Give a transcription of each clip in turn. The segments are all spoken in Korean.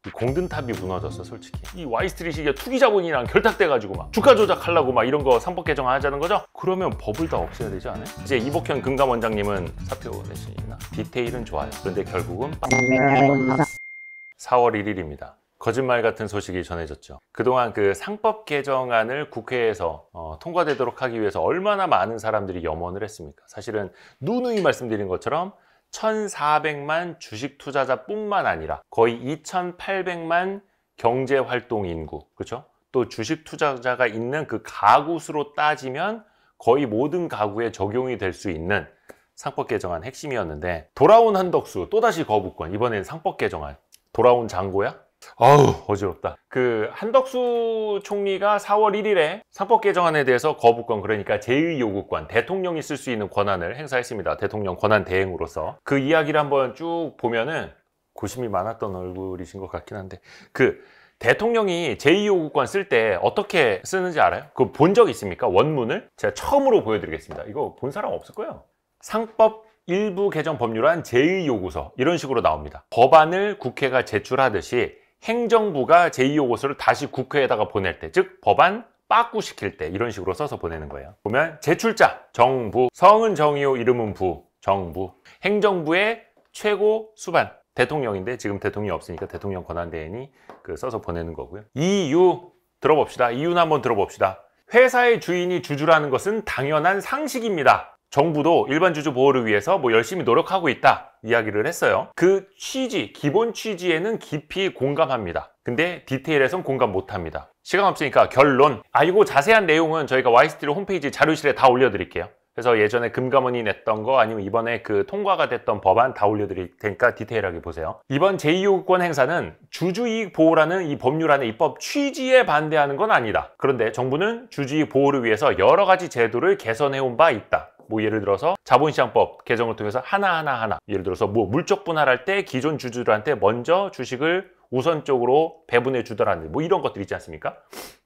이 공든탑이 무너졌어. 솔직히 이 와이스트리트가 투기 자본이랑 결탁돼가지고 막 주가 조작하려고 막 이런 거 상법 개정하자는 거죠. 그러면 법을 다 없애야 되지 않아요? 이제 이복현 금감원장님은 사표 내시나 디테일은 좋아요. 그런데 결국은 4월 1일입니다. 거짓말 같은 소식이 전해졌죠. 그동안 그 상법 개정안을 국회에서 통과되도록 하기 위해서 얼마나 많은 사람들이 염원을 했습니까? 사실은 누누이 말씀드린 것처럼 1,400만 주식 투자자뿐만 아니라 거의 2,800만 경제활동 인구, 그렇죠? 또 주식 투자자가 있는 그 가구 수로 따지면 거의 모든 가구에 적용이 될 수 있는 상법 개정안 핵심이었는데, 돌아온 한덕수 또다시 거부권. 이번엔 상법 개정안 돌아온 장고야? 아우 어지럽다. 그 한덕수 총리가 4월 1일에 상법 개정안에 대해서 거부권, 그러니까 제의 요구권, 대통령이 쓸 수 있는 권한을 행사했습니다. 대통령 권한 대행으로서. 그 이야기를 한번 쭉 보면은 고심이 많았던 얼굴이신 것 같긴 한데, 그 대통령이 제의 요구권 쓸 때 어떻게 쓰는지 알아요? 그거 본 적 있습니까? 원문을 제가 처음으로 보여드리겠습니다. 이거 본 사람 없을 거예요. 상법 일부 개정 법률안 제의 요구서, 이런 식으로 나옵니다. 법안을 국회가 제출하듯이 행정부가 제2요구서를 다시 국회에다가 보낼 때, 즉 법안 빠꾸시킬 때 이런 식으로 써서 보내는 거예요. 보면 제출자 정부, 성은 정의요 이름은 부, 정부, 행정부의 최고 수반 대통령인데 지금 대통령이 없으니까 대통령 권한대행이 써서 보내는 거고요. 이유 들어봅시다. 이유는 한번 들어봅시다. 회사의 주인이 주주라는 것은 당연한 상식입니다. 정부도 일반 주주 보호를 위해서 열심히 노력하고 있다 이야기를 했어요. 그 취지, 기본 취지에는 깊이 공감합니다. 근데 디테일에선 공감 못합니다. 시간 없으니까 결론. 이거 자세한 내용은 저희가 와이스트리트 홈페이지 자료실에 다 올려드릴게요. 그래서 예전에 금감원이 냈던 거, 아니면 이번에 그 통과가 됐던 법안 다 올려드릴 테니까 디테일하게 보세요. 이번 제2요구권 행사는 주주이익 보호라는 이 법률안의 입법 취지에 반대하는 건 아니다. 그런데 정부는 주주이익 보호를 위해서 여러 가지 제도를 개선해온 바 있다. 예를 들어서 자본시장법 개정을 통해서 하나하나 예를 들어서 물적 분할할 때 기존 주주들한테 먼저 주식을 우선적으로 배분해 주더라는 이런 것들 있지 않습니까?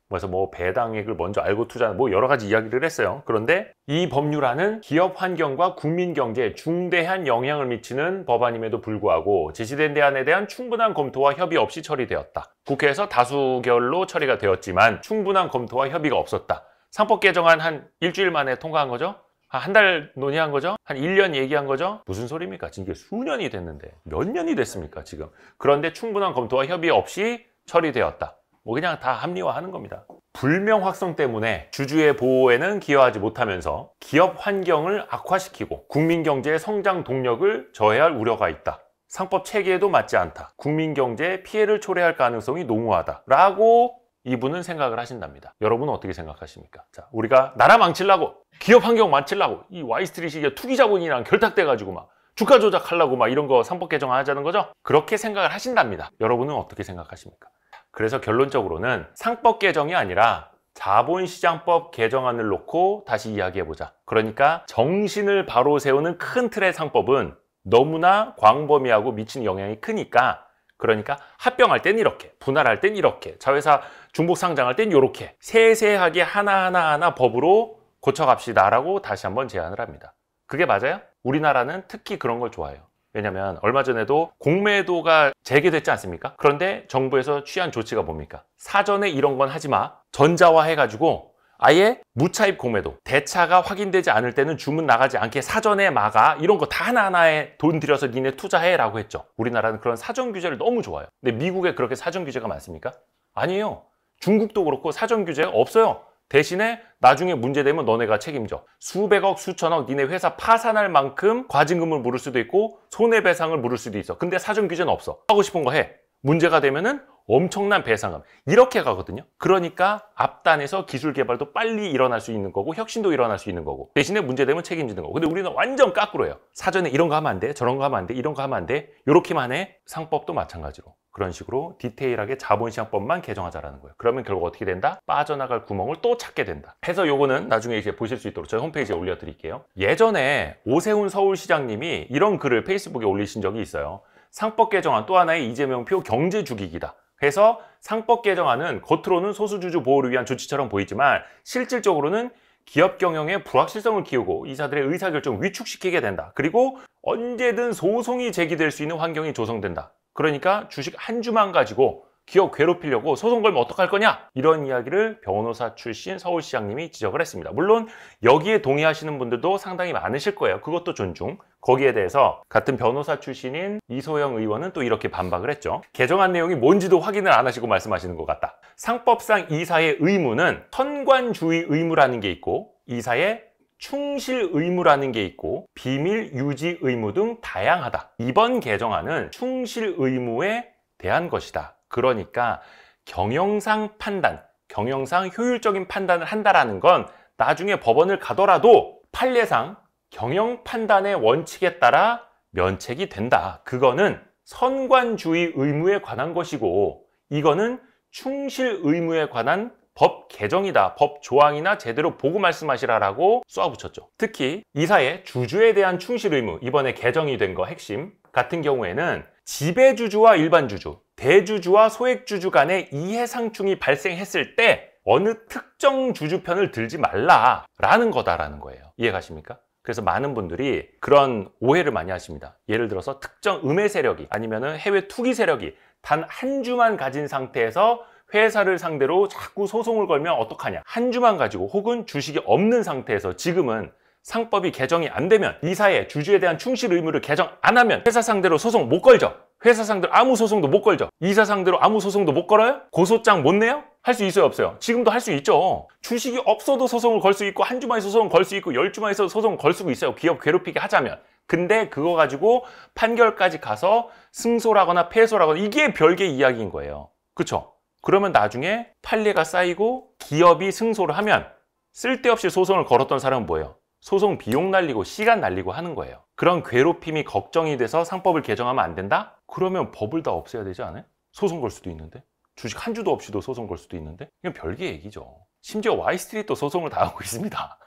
그래서 배당액을 먼저 알고 투자하는 여러 가지 이야기를 했어요. 그런데 이 법률안은 기업 환경과 국민 경제에 중대한 영향을 미치는 법안임에도 불구하고 제시된 대안에 대한 충분한 검토와 협의 없이 처리되었다. 국회에서 다수결로 처리가 되었지만 충분한 검토와 협의가 없었다. 상법 개정안 한 일주일 만에 통과한 거죠? 한 달 논의한 거죠? 한 1년 얘기한 거죠? 무슨 소리입니까? 지금 이게 수년이 됐는데 몇 년이 됐습니까 지금? 그런데 충분한 검토와 협의 없이 처리되었다. 그냥 다 합리화하는 겁니다. 불명 확성 때문에 주주의 보호에는 기여하지 못하면서 기업 환경을 악화시키고 국민 경제의 성장 동력을 저해할 우려가 있다. 상법 체계에도 맞지 않다. 국민 경제에 피해를 초래할 가능성이 농후하다. 라고 이분은 생각을 하신답니다. 여러분은 어떻게 생각하십니까? 자, 우리가 나라 망치려고, 기업 환경 망치려고 이 와이스트리트가 투기 자본이랑 결탁돼가지고 막 주가 조작하려고 막 이런 거 상법 개정하자는 거죠? 그렇게 생각을 하신답니다. 여러분은 어떻게 생각하십니까? 그래서 결론적으로는 상법 개정이 아니라 자본시장법 개정안을 놓고 다시 이야기해보자. 그러니까 정신을 바로 세우는 큰 틀의 상법은 너무나 광범위하고 미치는 영향이 크니까, 그러니까 합병할 땐 이렇게, 분할할 땐 이렇게, 자회사 중복 상장할 땐 이렇게 세세하게 하나하나 법으로 고쳐갑시다 라고 다시 한번 제안을 합니다. 그게 맞아요? 우리나라는 특히 그런 걸 좋아해요. 왜냐면 얼마 전에도 공매도가 재개됐지 않습니까? 그런데 정부에서 취한 조치가 뭡니까? 사전에 이런 건 하지 마. 전자화 해가지고 아예 무차입 공매도, 대차가 확인되지 않을 때는 주문 나가지 않게 사전에 막아. 이런 거 다 하나하나에 돈 들여서 니네 투자해 라고 했죠. 우리나라는 그런 사전 규제를 너무 좋아해요. 근데 미국에 그렇게 사전 규제가 많습니까? 아니에요. 중국도 그렇고 사전 규제가 없어요. 대신에 나중에 문제되면 너네가 책임져. 수백억, 수천억 니네 회사 파산할 만큼 과징금을 물을 수도 있고 손해배상을 물을 수도 있어. 근데 사전 규제는 없어. 하고 싶은 거 해. 문제가 되면은 엄청난 배상금, 이렇게 가거든요. 그러니까 앞단에서 기술 개발도 빨리 일어날 수 있는 거고 혁신도 일어날 수 있는 거고, 대신에 문제되면 책임지는 거고. 근데 우리는 완전 까꾸로 해요. 사전에 이런 거 하면 안 돼, 저런 거 하면 안 돼, 이런 거 하면 안 돼, 요렇게만 해. 상법도 마찬가지로 그런 식으로 디테일하게 자본시장법만 개정하자라는 거예요. 그러면 결국 어떻게 된다? 빠져나갈 구멍을 또 찾게 된다. 해서 요거는 나중에 이제 보실 수 있도록 저희 홈페이지에 올려드릴게요. 예전에 오세훈 서울시장님이 이런 글을 페이스북에 올리신 적이 있어요. 상법 개정안 또 하나의 이재명표 경제 죽이기다. 그래서 상법 개정안은 겉으로는 소수주주 보호를 위한 조치처럼 보이지만 실질적으로는 기업 경영의 불확실성을 키우고 이사들의 의사결정을 위축시키게 된다. 그리고 언제든 소송이 제기될 수 있는 환경이 조성된다. 그러니까 주식 한 주만 가지고 기업 괴롭히려고 소송 걸면 어떡할 거냐? 이런 이야기를 변호사 출신 서울시장님이 지적을 했습니다. 물론 여기에 동의하시는 분들도 상당히 많으실 거예요. 그것도 존중. 거기에 대해서 같은 변호사 출신인 이소영 의원은 또 이렇게 반박을 했죠. 개정안 내용이 뭔지도 확인을 안 하시고 말씀하시는 것 같다. 상법상 이사의 의무는 선관주의 의무라는 게 있고 이사의 충실 의무라는 게 있고 비밀 유지 의무 등 다양하다. 이번 개정안은 충실 의무에 대한 것이다. 그러니까 경영상 판단, 경영상 효율적인 판단을 한다라는 건 나중에 법원을 가더라도 판례상 경영 판단의 원칙에 따라 면책이 된다. 그거는 선관주의 의무에 관한 것이고 이거는 충실 의무에 관한 법 개정이다. 법 조항이나 제대로 보고 말씀하시라라고 쏘아붙였죠. 특히 이사의 주주에 대한 충실 의무, 이번에 개정이 된 거 핵심 같은 경우에는 지배주주와 일반주주, 대주주와 소액주주 간의 이해상충이 발생했을 때 어느 특정 주주 편을 들지 말라라는 거다라는 거예요. 이해가십니까? 그래서 많은 분들이 그런 오해를 많이 하십니다. 예를 들어서 특정 음해 세력이 아니면 해외 투기 세력이 단 한 주만 가진 상태에서 회사를 상대로 자꾸 소송을 걸면 어떡하냐. 한 주만 가지고 혹은 주식이 없는 상태에서 지금은 상법이 개정이 안 되면 이사의 주주에 대한 충실 의무를 개정 안 하면 회사 상대로 소송 못 걸죠. 회사 상대로 아무 소송도 못 걸죠. 이사 상대로 아무 소송도 못 걸어요? 고소장 못 내요? 할 수 있어요, 없어요? 지금도 할 수 있죠. 주식이 없어도 소송을 걸 수 있고 한 주만 있어도 소송을 걸 수 있고 10주만 있어도 소송을 걸 수 있어요. 기업 괴롭히게 하자면. 근데 그거 가지고 판결까지 가서 승소라거나 패소라거나 이게 별개의 이야기인 거예요. 그쵸? 그러면 나중에 판례가 쌓이고 기업이 승소를 하면 쓸데없이 소송을 걸었던 사람은 뭐예요? 소송 비용 날리고 시간 날리고 하는 거예요. 그런 괴롭힘이 걱정이 돼서 상법을 개정하면 안 된다? 그러면 법을 다 없애야 되지 않아요? 소송 걸 수도 있는데? 주식 한 주도 없이도 소송 걸 수도 있는데? 이건 별개 얘기죠. 심지어 와이스트리트도 소송을 당하고 있습니다.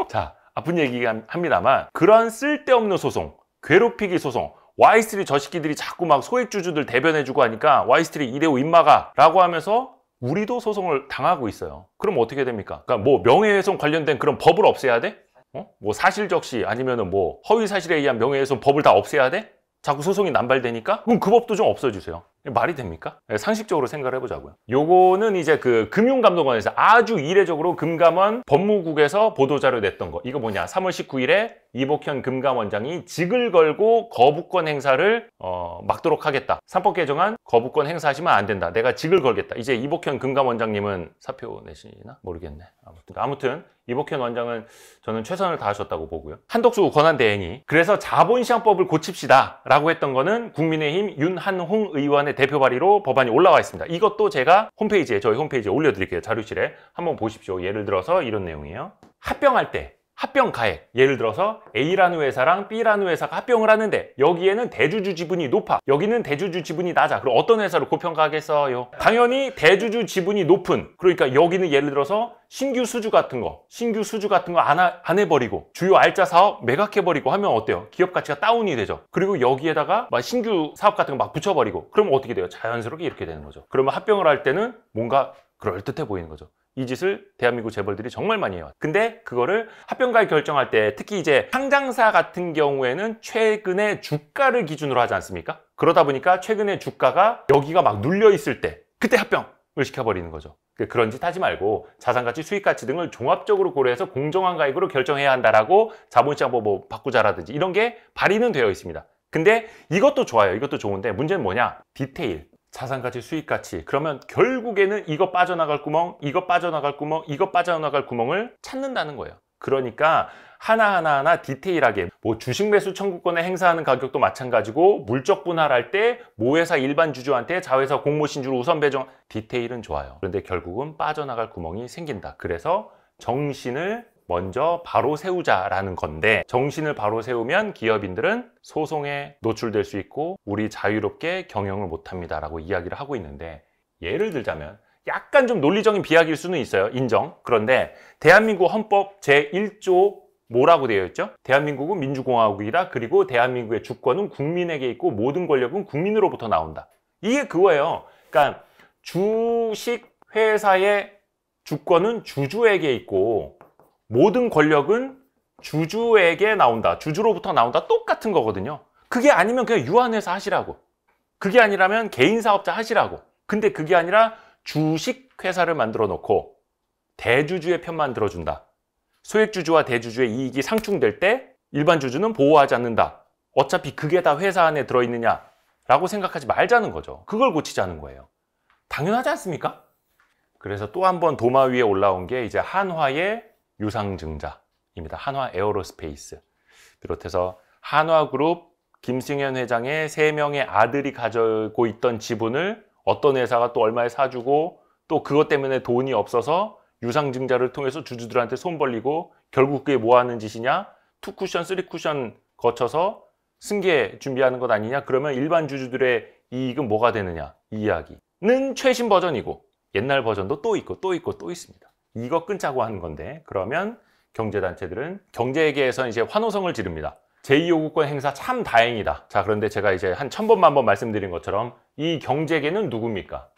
자, 아픈 얘기긴 합니다만 그런 쓸데없는 소송, 괴롭히기 소송, 와이스트리트 저 새끼들이 자꾸 막 소액주주들 대변해주고 하니까 와이스트리트 이대호 임마가 라고 하면서 우리도 소송을 당하고 있어요. 그럼 어떻게 됩니까? 그러니까 뭐 명예훼손 관련된 그런 법을 없애야 돼? 뭐 사실적시 아니면은 뭐 허위사실에 의한 명예훼손 법을 다 없애야 돼? 자꾸 소송이 남발되니까? 그럼 그 법도 좀 없애주세요. 말이 됩니까? 상식적으로 생각을 해보자고요. 요거는 이제 그 금융감독원에서 아주 이례적으로 금감원 법무국에서 보도자료 냈던 거. 이거 뭐냐? 3월 19일에 이복현 금감원장이 직을 걸고 거부권 행사를 막도록 하겠다. 상법 개정안 거부권 행사하시면 안 된다. 내가 직을 걸겠다. 이제 이복현 금감원장님은 사표 내시나? 모르겠네. 아무튼 이복현 원장은 저는 최선을 다하셨다고 보고요. 한덕수 권한대행이 그래서 자본시장법을 고칩시다 라고 했던 거는 국민의힘 윤한홍 의원의 대표 발의로 법안이 올라와 있습니다. 이것도 제가 저희 홈페이지에 올려드릴게요. 자료실에 한번 보십시오. 예를 들어서 이런 내용이에요. 합병할 때 합병 가액, 예를 들어서 A라는 회사랑 B라는 회사가 합병을 하는데 여기에는 대주주 지분이 높아, 여기는 대주주 지분이 낮아. 그럼 어떤 회사를 고평가하겠어요? 당연히 대주주 지분이 높은, 그러니까 여기는 예를 들어서 신규 수주 같은 거 안 해버리고 주요 알짜 사업 매각해버리고 하면 어때요? 기업 가치가 다운이 되죠. 그리고 여기에다가 막 신규 사업 같은 거 막 붙여버리고 그러면 어떻게 돼요? 자연스럽게 이렇게 되는 거죠. 그러면 합병을 할 때는 뭔가 그럴듯해 보이는 거죠. 이 짓을 대한민국 재벌들이 정말 많이 해요. 근데 그거를 합병가액 결정할 때 특히 이제 상장사 같은 경우에는 최근의 주가를 기준으로 하지 않습니까? 그러다 보니까 최근의 주가가 여기가 막 눌려 있을 때 그때 합병을 시켜버리는 거죠. 그런 짓 하지 말고 자산가치, 수익가치 등을 종합적으로 고려해서 공정한 가액으로 결정해야 한다라고 자본시장법 뭐 바꾸자라든지 이런 게 발의는 되어 있습니다. 근데 이것도 좋아요. 이것도 좋은데 문제는 뭐냐? 디테일. 자산가치, 수익가치. 그러면 결국에는 이거 빠져나갈 구멍, 이거 빠져나갈 구멍, 이거 빠져나갈 구멍을 찾는다는 거예요. 그러니까 하나하나 디테일하게 뭐 주식 매수 청구권을 행사하는 가격도 마찬가지고 물적 분할할 때 모회사 일반 주주한테 자회사 공모 신주로 우선 배정, 디테일은 좋아요. 그런데 결국은 빠져나갈 구멍이 생긴다. 그래서 정신을 먼저 바로 세우자라는 건데 정신을 바로 세우면 기업인들은 소송에 노출될 수 있고 우리 자유롭게 경영을 못합니다 라고 이야기를 하고 있는데 예를 들자면 약간 좀 논리적인 비약일 수는 있어요. 인정. 그런데 대한민국 헌법 제1조 뭐라고 되어 있죠? 대한민국은 민주공화국이다. 그리고 대한민국의 주권은 국민에게 있고 모든 권력은 국민으로부터 나온다. 이게 그거예요. 그러니까 주식 회사의 주권은 주주에게 있고 모든 권력은 주주에게 나온다. 주주로부터 나온다. 똑같은 거거든요. 그게 아니면 그냥 유한해서 하시라고. 그게 아니라면 개인 사업자 하시라고. 근데 그게 아니라 주식회사를 만들어 놓고 대주주의 편만 들어준다. 소액주주와 대주주의 이익이 상충될 때 일반 주주는 보호하지 않는다. 어차피 그게 다 회사 안에 들어있느냐 라고 생각하지 말자는 거죠. 그걸 고치자는 거예요. 당연하지 않습니까? 그래서 또 한 번 도마 위에 올라온 게 이제 한화의 유상증자입니다. 한화 에어로스페이스 비롯해서 한화그룹 김승현 회장의 3명의 아들이 가지고 있던 지분을 어떤 회사가 또 얼마에 사주고 또 그것 때문에 돈이 없어서 유상증자를 통해서 주주들한테 손 벌리고 결국 그게 뭐 하는 짓이냐? 2쿠션, 3쿠션 거쳐서 승계 준비하는 것 아니냐? 그러면 일반 주주들의 이익은 뭐가 되느냐? 이 이야기는 최신 버전이고 옛날 버전도 또 있고 또 있고 또 있습니다. 이거 끊자고 하는 건데 그러면 경제단체들은 경제계에서 이제 환호성을 지릅니다. 제2요구권 행사 참 다행이다. 자, 그런데 제가 이제 한 1000번만 번 말씀드린 것처럼 이 경제계는 누굽니까?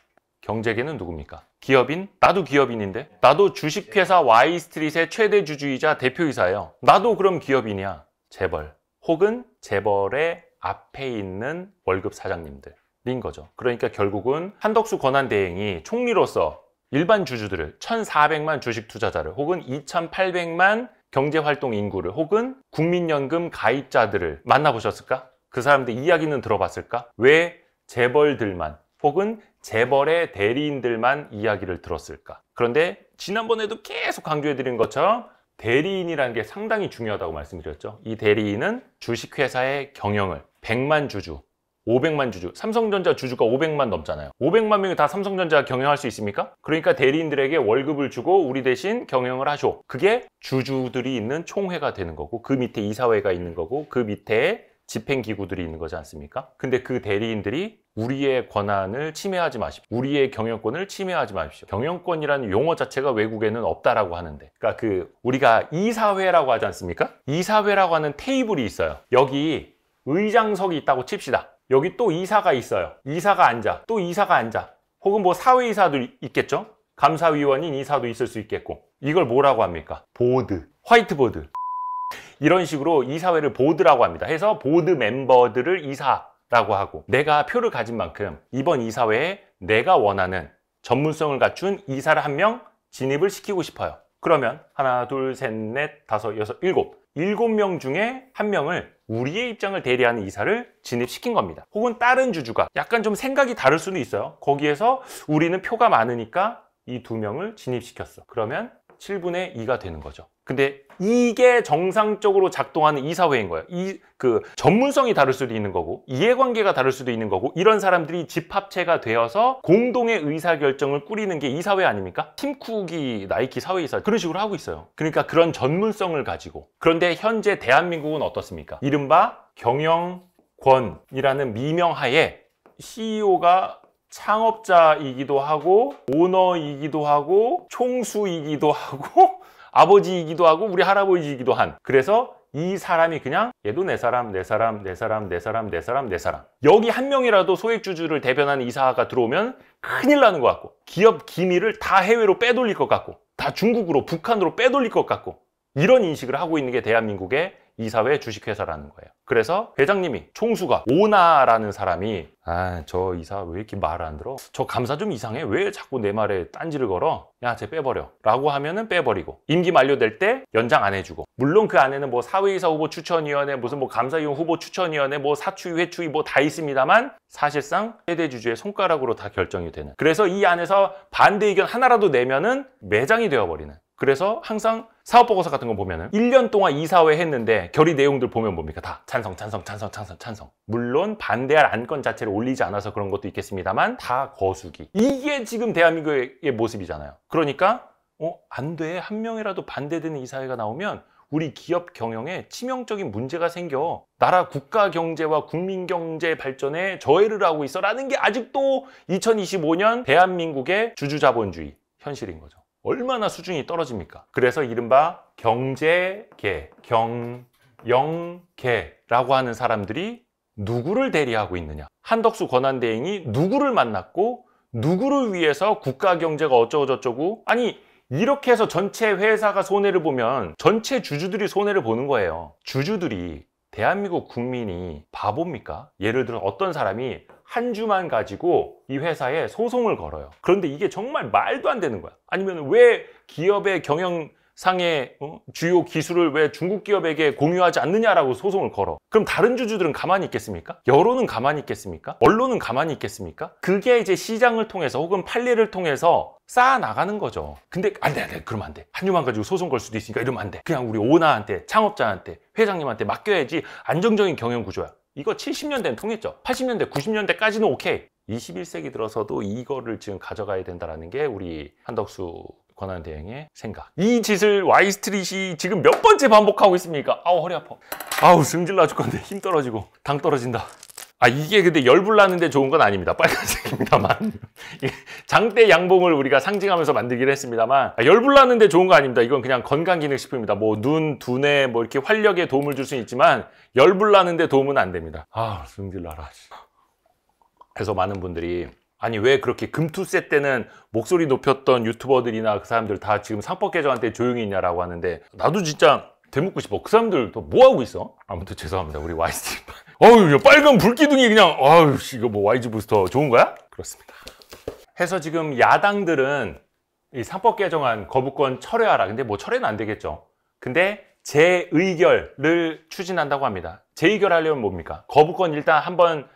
경제계는 누굽니까? 기업인? 나도 기업인인데? 나도 주식회사 Y스트릿의 최대 주주이자 대표이사예요. 나도 그럼 기업인이야. 재벌 혹은 재벌의 앞에 있는 월급 사장님들인 거죠. 그러니까 결국은 한덕수 권한대행이 총리로서 일반 주주들을 1400만 주식 투자자를 혹은 2800만 경제활동 인구를 혹은 국민연금 가입자들을 만나보셨을까? 그 사람들 이야기는 들어봤을까? 왜 재벌들만 혹은 재벌의 대리인들만 이야기를 들었을까? 그런데 지난번에도 계속 강조해드린 것처럼 대리인이라는 게 상당히 중요하다고 말씀드렸죠. 이 대리인은 주식회사의 경영을 100만 주주, 500만 주주, 삼성전자 주주가 500만 넘잖아요. 500만 명이 다 삼성전자 경영할 수 있습니까? 그러니까 대리인들에게 월급을 주고 우리 대신 경영을 하쇼. 그게 주주들이 있는 총회가 되는 거고 그 밑에 이사회가 있는 거고 그 밑에 집행기구들이 있는 거지 않습니까? 근데 그 대리인들이 우리의 권한을 침해하지 마십시오. 우리의 경영권을 침해하지 마십시오. 경영권이라는 용어 자체가 외국에는 없다라고 하는데 그러니까 우리가 이사회라고 하지 않습니까? 이사회라고 하는 테이블이 있어요. 여기 의장석이 있다고 칩시다. 여기 또 이사가 있어요. 이사가 앉아. 또 이사가 앉아. 혹은 뭐 사회이사도 있겠죠? 감사위원인 이사도 있을 수 있겠고. 이걸 뭐라고 합니까? 보드. 화이트보드. 이런 식으로 이사회를 보드라고 합니다. 해서 보드 멤버들을 이사라고 하고 내가 표를 가진 만큼 이번 이사회에 내가 원하는 전문성을 갖춘 이사를 한 명 진입을 시키고 싶어요. 그러면 하나, 둘, 셋, 넷, 다섯, 여섯, 일곱. 7명 중에 한 명을 우리의 입장을 대리하는 이사를 진입시킨 겁니다. 혹은 다른 주주가 약간 좀 생각이 다를 수도 있어요. 거기에서 우리는 표가 많으니까 이 2명을 진입시켰어. 그러면 7분의 2가 되는 거죠. 근데 이게 정상적으로 작동하는 이사회인 거예요. 전문성이 다를 수도 있는 거고 이해관계가 다를 수도 있는 거고 이런 사람들이 집합체가 되어서 공동의 의사결정을 꾸리는 게 이사회 아닙니까? 팀쿡이 나이키 사회이사 그런 식으로 하고 있어요. 그러니까 그런 전문성을 가지고 그런데 현재 대한민국은 어떻습니까? 이른바 경영권이라는 미명하에 CEO가 창업자이기도 하고 오너이기도 하고 총수이기도 하고 아버지이기도 하고 우리 할아버지이기도 한 그래서 이 사람이 그냥 얘도 내 사람, 내 사람, 내 사람, 내 사람, 내 사람, 내 사람 여기 한 명이라도 소액주주를 대변하는 이사가 들어오면 큰일 나는 것 같고 기업 기밀을 다 해외로 빼돌릴 것 같고 다 중국으로 북한으로 빼돌릴 것 같고 이런 인식을 하고 있는 게 대한민국의 이사회 주식회사라는 거예요. 그래서 회장님이 총수가 오나라는 사람이 저 이사 왜 이렇게 말 안 들어? 저 감사 좀 이상해? 왜 자꾸 내 말에 딴지를 걸어? 야, 쟤 빼버려 라고 하면은 빼버리고 임기 만료될 때 연장 안 해주고 물론 그 안에는 뭐 사회이사 후보 추천위원회 무슨 뭐 감사위원 후보 추천위원회 뭐 사추위 회추위 뭐 다 있습니다만 사실상 최대 주주의 손가락으로 다 결정이 되는 그래서 이 안에서 반대 의견 하나라도 내면은 매장이 되어버리는 그래서 항상 사업보고서 같은 거 보면은 1년 동안 이사회 했는데 결의 내용들 보면 뭡니까? 다 찬성, 찬성, 찬성, 찬성, 찬성. 물론 반대할 안건 자체를 올리지 않아서 그런 것도 있겠습니다만 다 거수기. 이게 지금 대한민국의 모습이잖아요. 그러니까 안 돼. 한 명이라도 반대되는 이사회가 나오면 우리 기업 경영에 치명적인 문제가 생겨. 나라 국가 경제와 국민 경제 발전에 저해를 하고 있어 라는 게 아직도 2025년 대한민국의 주주자본주의 현실인 거죠. 얼마나 수준이 떨어집니까? 그래서 이른바 경제계, 경영계라고 하는 사람들이 누구를 대리하고 있느냐? 한덕수 권한대행이 누구를 만났고 누구를 위해서 국가 경제가 어쩌고저쩌고 아니 이렇게 해서 전체 회사가 손해를 보면 전체 주주들이 손해를 보는 거예요. 주주들이 대한민국 국민이 바보입니까? 예를 들어 어떤 사람이 한 주만 가지고 이 회사에 소송을 걸어요. 그런데 이게 정말 말도 안 되는 거야. 아니면 왜 기업의 경영상의 주요 기술을 왜 중국 기업에게 공유하지 않느냐라고 소송을 걸어. 그럼 다른 주주들은 가만히 있겠습니까? 여론은 가만히 있겠습니까? 언론은 가만히 있겠습니까? 그게 이제 시장을 통해서 혹은 판례를 통해서 쌓아나가는 거죠. 근데 안 돼, 그러면 안 돼. 한 주만 가지고 소송 걸 수도 있으니까 이러면 안 돼. 그냥 우리 오너한테, 창업자한테, 회장님한테 맡겨야지 안정적인 경영 구조야. 이거 70년대는 통했죠. 80년대, 90년대까지는 오케이. 21세기 들어서도 이거를 지금 가져가야 된다는 게 우리 한덕수 권한대행의 생각. 이 짓을 와이스트릿이 지금 몇 번째 반복하고 있습니까? 아우, 허리 아파. 아우, 승질 나줄 건데 힘 떨어지고 당 떨어진다. 이게 근데 열불 나는데 좋은 건 아닙니다. 빨간색입니다만. 장대 양봉을 우리가 상징하면서 만들긴 했습니다만, 열불 나는데 좋은 거 아닙니다. 이건 그냥 건강기능식품입니다. 뭐 눈, 두뇌, 뭐 이렇게 활력에 도움을 줄 수는 있지만 열불 나는데 도움은 안 됩니다. 승질 나라. 그래서 많은 분들이 아니 왜 그렇게 금투세 때는 목소리 높였던 유튜버들이나 그 사람들 다 지금 상법 개정한테 조용히 있냐라고 하는데, 나도 진짜 되묻고 싶어. 그 사람들 또 뭐 하고 있어? 아무튼 죄송합니다. 우리 YST. 어우, 빨간 불기둥이 그냥, 이거 뭐 YG 부스터 좋은 거야? 그렇습니다. 해서 지금 야당들은 이 상법 개정안 거부권 철회하라. 근데 뭐 철회는 안 되겠죠. 근데 재의결을 추진한다고 합니다. 재의결하려면 뭡니까? 거부권 일단 한번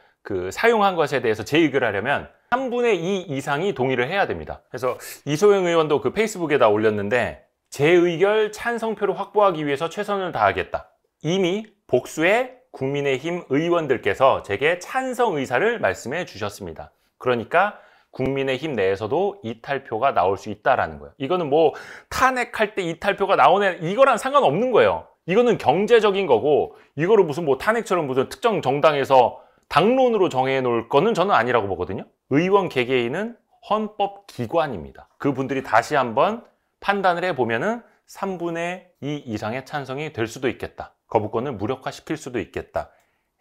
사용한 것에 대해서 재의결하려면 3분의 2 이상이 동의를 해야 됩니다. 그래서 이소영 의원도 페이스북에다 올렸는데, 재의결 찬성표를 확보하기 위해서 최선을 다하겠다. 이미 복수의 국민의힘 의원들께서 제게 찬성 의사를 말씀해 주셨습니다. 그러니까 국민의힘 내에서도 이탈표가 나올 수 있다라는 거예요. 이거는 뭐 탄핵할 때 이탈표가 나오는 이거랑 상관없는 거예요. 이거는 경제적인 거고, 이거를 무슨 뭐 탄핵처럼 무슨 특정 정당에서 당론으로 정해 놓을 거는 저는 아니라고 보거든요. 의원 개개인은 헌법기관입니다. 그분들이 다시 한번 판단을 해보면은 3분의 2 이상의 찬성이 될 수도 있겠다. 거부권을 무력화시킬 수도 있겠다.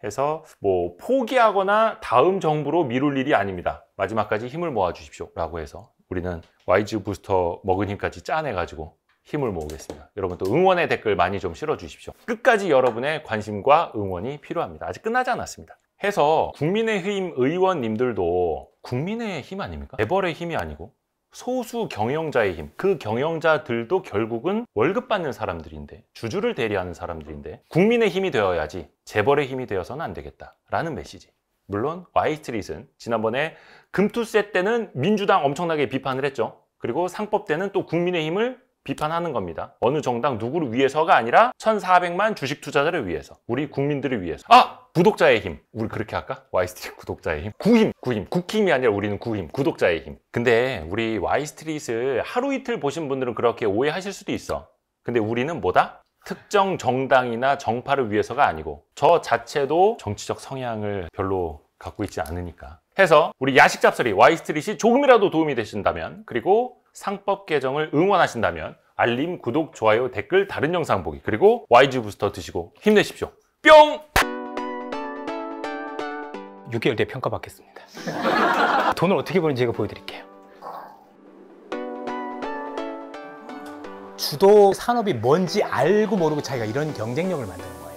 해서 뭐 포기하거나 다음 정부로 미룰 일이 아닙니다. 마지막까지 힘을 모아주십시오. 라고 해서 우리는 YG 부스터 먹은 힘까지 짜내가지고 힘을 모으겠습니다. 여러분 또 응원의 댓글 많이 좀 실어주십시오. 끝까지 여러분의 관심과 응원이 필요합니다. 아직 끝나지 않았습니다. 해서 국민의힘 의원님들도 국민의 힘 아닙니까? 재벌의 힘이 아니고 소수 경영자의 힘, 그 경영자들도 결국은 월급 받는 사람들인데, 주주를 대리하는 사람들인데, 국민의 힘이 되어야지 재벌의 힘이 되어서는 안 되겠다라는 메시지. 물론 와이스트릿은 지난번에 금투세 때는 민주당 엄청나게 비판을 했죠. 그리고 상법 때는 또 국민의힘을 비판하는 겁니다. 어느 정당 누구를 위해서가 아니라 1,400만 주식 투자자를 위해서, 우리 국민들을 위해서. 구독자의 힘. 우리 그렇게 할까? 와이스트릿 구독자의 힘. 구힘. 국힘이 아니라 우리는 구힘. 구독자의 힘. 근데 우리 와이스트릿을 하루 이틀 보신 분들은 그렇게 오해하실 수도 있어. 근데 우리는 뭐다? 특정 정당이나 정파를 위해서가 아니고, 저 자체도 정치적 성향을 별로 갖고 있지 않으니까. 해서 우리 야식 잡설이 와이스트릿이 조금이라도 도움이 되신다면, 그리고 상법 개정을 응원하신다면 알림, 구독, 좋아요, 댓글, 다른 영상 보기, 그리고 YG 부스터 드시고 힘내십시오. 뿅! 6개월 뒤에 평가받겠습니다. 돈을 어떻게 버는지 제가 보여드릴게요. 주도 산업이 뭔지 알고 모르고 자기가 이런 경쟁력을 만드는 거예요.